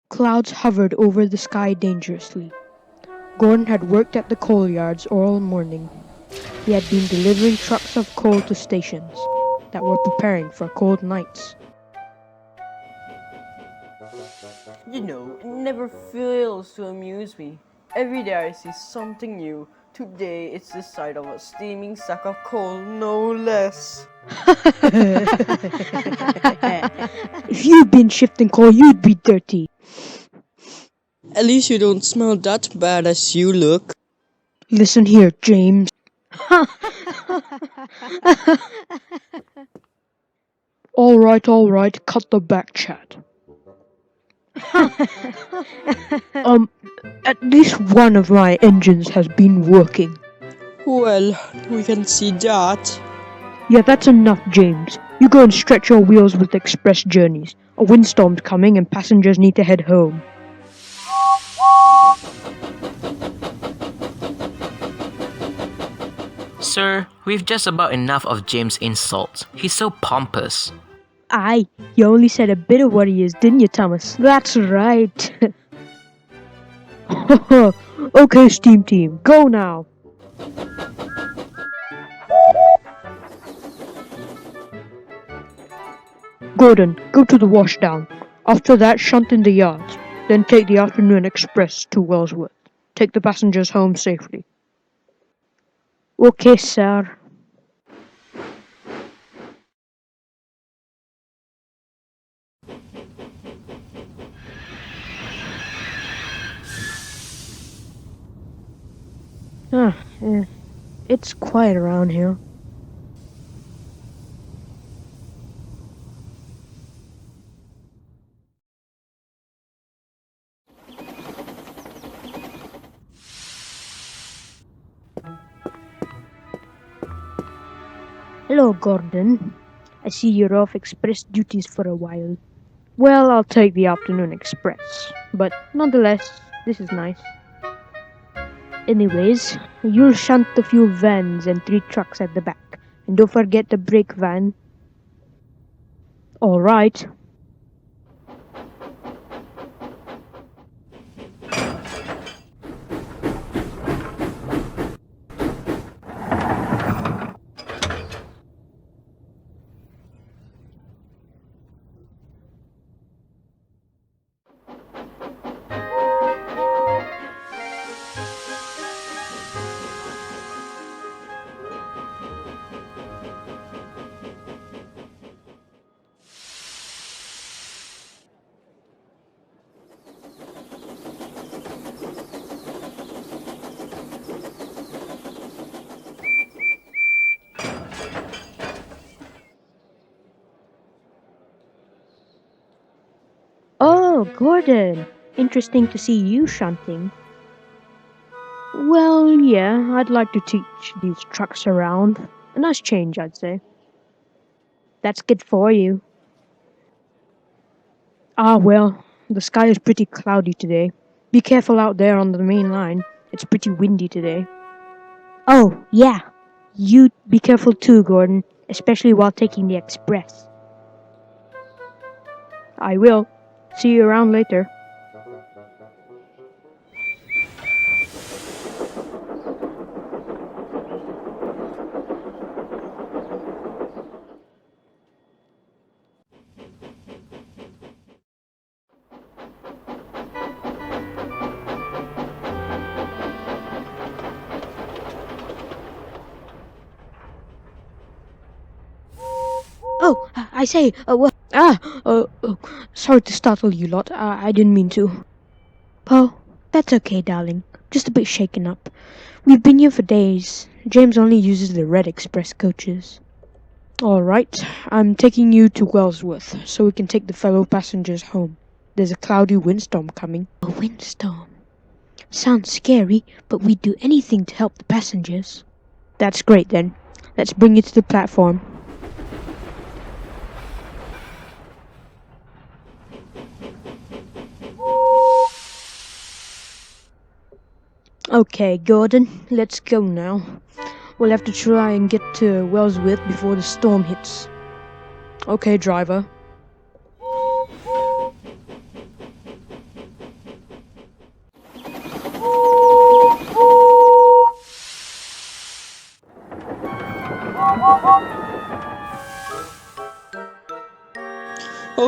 Clouds hovered over the sky dangerously. Gordon had worked at the coal yards all morning. He had been delivering trucks of coal to stations that were preparing for cold nights. It never fails to amuse me. Every day I see something new. Today it's the sight of a steaming sack of coal, no less. If you'd been shifting coal, you'd be dirty. At least you don't smell that bad as you look. Listen here, James. All right, cut the back chat. At least one of my engines has been working. Well, we can see that. Yeah, that's enough, James. You go and stretch your wheels with express journeys. A windstorm's coming and passengers need to head home. Sir, we've just about enough of James' insults. He's so pompous. Aye, you only said a bit of what he is, didn't you, Thomas? That's right. Okay, Steam Team, go now. Gordon, go to the washdown. After that, shunt in the yards. Then take the afternoon express to Wellsworth. Take the passengers home safely. Okay, sir. It's quiet around here. Hello, Gordon. I see you're off express duties for a while. Well, I'll take the afternoon express, but nonetheless, this is nice. Anyways, you'll shunt the few vans and 3 trucks at the back, and don't forget the brake van. All right. Oh, Gordon. Interesting to see you shunting. Well, yeah, I'd like to teach these trucks around. A nice change, I'd say. That's good for you. Ah, well, the sky is pretty cloudy today. Be careful out there on the main line. It's pretty windy today. Oh, yeah. You be careful too, Gordon, especially while taking the express. I will. See you around later. Oh, I say, what? Sorry to startle you lot. I didn't mean to. Poe, that's okay, darling. Just a bit shaken up. We've been here for days. James only uses the Red Express coaches. All right, I'm taking you to Wellsworth so we can take the fellow passengers home. There's a cloudy windstorm coming. A windstorm? Sounds scary, but we'd do anything to help the passengers. That's great then. Let's bring you to the platform. Okay, Gordon, let's go now. We'll have to try and get to Wellsworth before the storm hits. Okay, driver.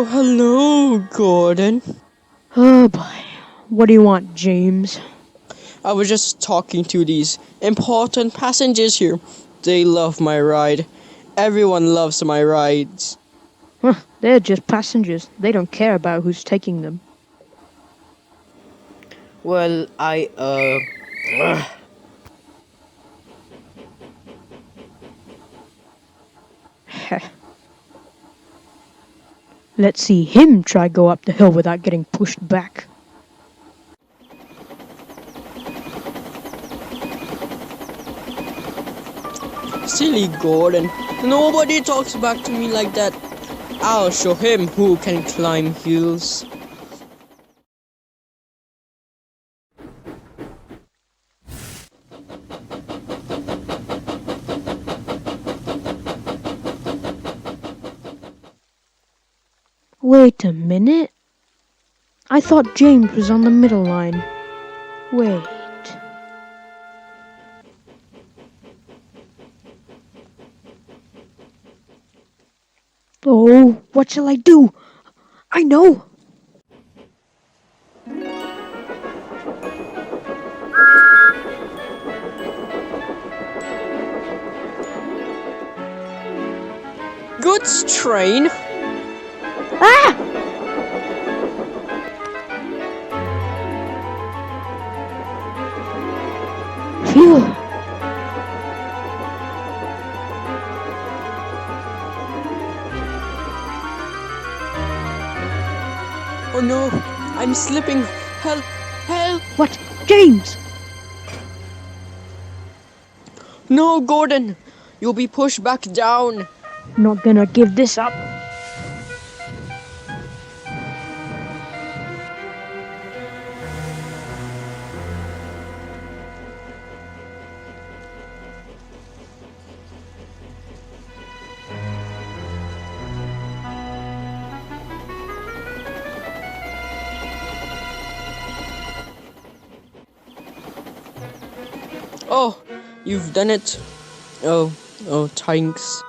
Oh, hello, Gordon. Oh boy. What do you want, James? I was just talking to these important passengers here. They love my ride. Everyone loves my rides. Huh, they're just passengers. They don't care about who's taking them. Well, Let's see him try go up the hill without getting pushed back. Silly Gordon. Nobody talks back to me like that. I'll show him who can climb hills. Wait a minute. I thought James was on the middle line. Wait. Oh, what shall I do? I know! Goods train? Ah! Phew. Oh no, I'm slipping. Help, help. What? James! No, Gordon. You'll be pushed back down. Not gonna give this up. Oh, you've done it. Oh, thanks.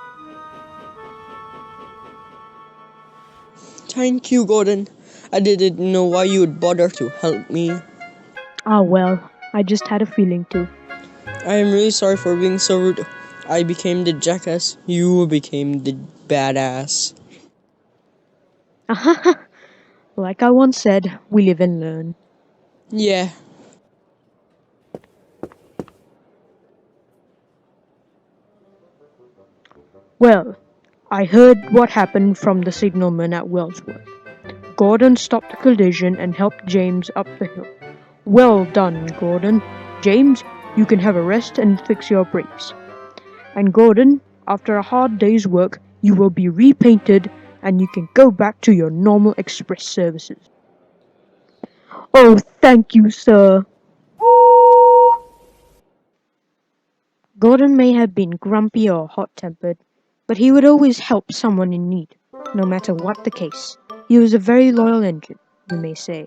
Thank you, Gordon. I didn't know why you'd bother to help me. Ah well, I just had a feeling to. I am really sorry for being so rude. I became the jackass. You became the badass. Like I once said, we live and learn. Yeah. Well, I heard what happened from the signalman at Wellsworth. Gordon stopped the collision and helped James up the hill. Well done, Gordon. James, you can have a rest and fix your brakes. And Gordon, after a hard day's work, you will be repainted and you can go back to your normal express services. Oh, thank you, sir. Gordon may have been grumpy or hot-tempered, but he would always help someone in need, no matter what the case. He was a very loyal engine, you may say.